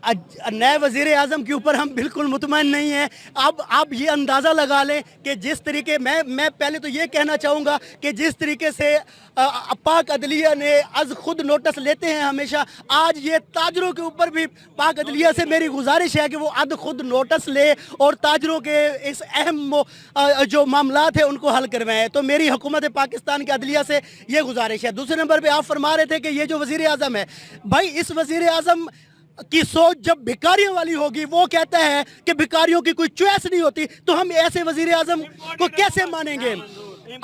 नए वज़ीर आज़म के ऊपर हम बिल्कुल मुतमईन नहीं हैं। अब आप ये अंदाज़ा लगा लें कि जिस तरीके मैं पहले तो ये कहना चाहूँगा कि जिस तरीके से पाक अदलिया ने आज खुद नोटिस लेते हैं हमेशा, आज ये ताजरों के ऊपर भी पाक अदलिया से मेरी गुजारिश है कि वो आज खुद नोटिस ले और ताजरों के इस अहम जो मामलात हैं उनको हल करवाएं। तो मेरी हुकूमत पाकिस्तान के अदलिया से ये गुजारिश है। दूसरे नंबर पे आप फरमा रहे थे कि ये जो वज़ीर आज़म है, भाई इस वज़ीर आज़म की सोच जब भिखारियों वाली होगी, वो कहता है कि भिखारियों की कोई चॉइस नहीं होती, तो हम ऐसे वज़ीर आज़म को कैसे मानेंगे?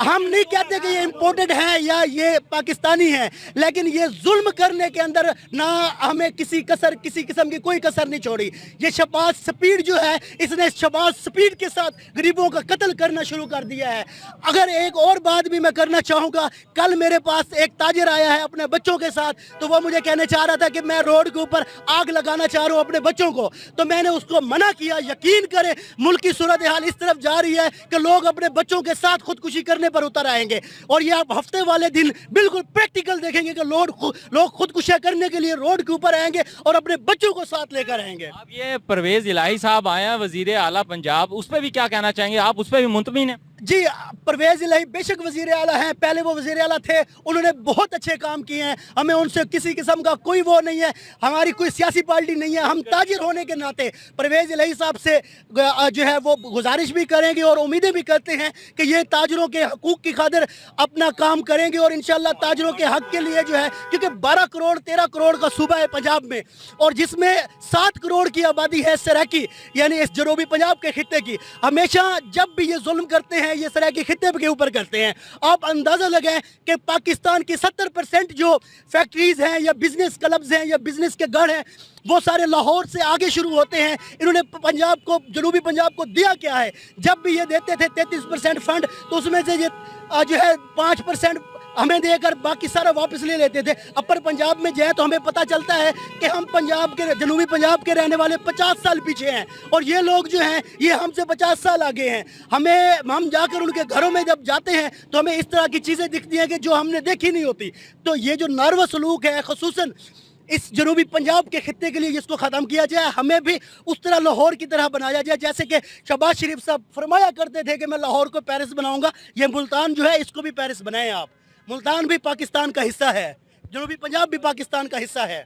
हम नहीं कहते कि ये इम्पोर्टेड है या ये पाकिस्तानी है, लेकिन ये जुल्म करने के अंदर ना हमें किसी किस्म की कोई कसर नहीं छोड़ी। ये शहबाज स्पीड जो है, इसने शहबाज स्पीड के साथ गरीबों का कत्ल करना शुरू कर दिया है। अगर एक और बात भी मैं करना चाहूँगा, कल मेरे पास एक ताजिर आया है अपने बच्चों के साथ, तो वो मुझे कहने चाह रहा था कि मैं रोड के ऊपर आग लगाना चाह रहा हूँ अपने बच्चों को, तो मैंने उसको मना किया। यकीन करें मुल्क की सूरत हाल इस तरफ जा रही है कि लोग अपने बच्चों के साथ खुदकुशी करने पर उतर आएंगे, और ये आप हफ्ते वाले दिन बिल्कुल प्रैक्टिकल देखेंगे कि लोग खुदकुशियां करने के लिए रोड के ऊपर आएंगे और अपने बच्चों को साथ लेकर आएंगे। अब ये परवेज इलाही साहब आए हैं वजीर आला पंजाब, उस पर भी क्या कहना चाहेंगे आप? उस पर भी मुतमिन है? जी, परवेज इलाही बेशक वज़ीर आला हैं, पहले वो वज़ीर आला थे, उन्होंने बहुत अच्छे काम किए हैं, हमें उनसे किसी किस्म का कोई वो नहीं है, हमारी कोई सियासी पार्टी नहीं है। हम ताजिर होने के नाते परवेज इलाही साहब से जो है वो गुजारिश भी करेंगे और उम्मीदें भी करते हैं कि ये ताजरों के हकूक़ की खातिर अपना काम करेंगे, और इंशाल्लाह ताजरों के हक़ के लिए जो है, क्योंकि 12 करोड़ 13 करोड़ का सूबा है पंजाब में, और जिसमें 7 करोड़ की आबादी है सराकी, यानी इस जनूबी पंजाब के खित्ते की। हमेशा जब भी ये जुल्म करते हैं ये सराकी खित्ते के ऊपर करते हैं। आप अंदाज़ा लगाएं कि पाकिस्तान की 70% जो फैक्ट्रीज़ हैं या बिजनेस क्लब्स हैं या बिजनेस के गढ़ हैं, वो सारे लाहौर से आगे शुरू होते हैं। इन्होंने पंजाब को, जनूबी पंजाब को दिया क्या है? जब भी ये देते थे 33% फंड, तो उसमें से ये जो है 5% हमें देकर बाकी सारा वापस ले लेते थे। अपर पंजाब में जाए तो हमें पता चलता है कि हम पंजाब के, जनूबी पंजाब के रहने वाले 50 साल पीछे हैं, और ये लोग जो हैं ये हमसे 50 साल आगे हैं। हम जाकर उनके घरों में जब जाते हैं तो हमें इस तरह की चीज़ें दिखती हैं कि जो हमने देखी नहीं होती। तो ये जो नारवा सलूक है, ख़ुसूसन इस जनूबी पंजाब के खित्ते के लिए, इसको ख़त्म किया जाए। हमें भी उस तरह लाहौर की तरह बनाया जाए, जैसे कि शहबाज शरीफ साहब फरमाया करते थे कि मैं लाहौर को पेरिस बनाऊंगा। ये मुल्तान जो है इसको भी पेरिस बनाएं आप। मुल्तान भी पाकिस्तान का हिस्सा है, जनूबी पंजाब भी पाकिस्तान का हिस्सा है।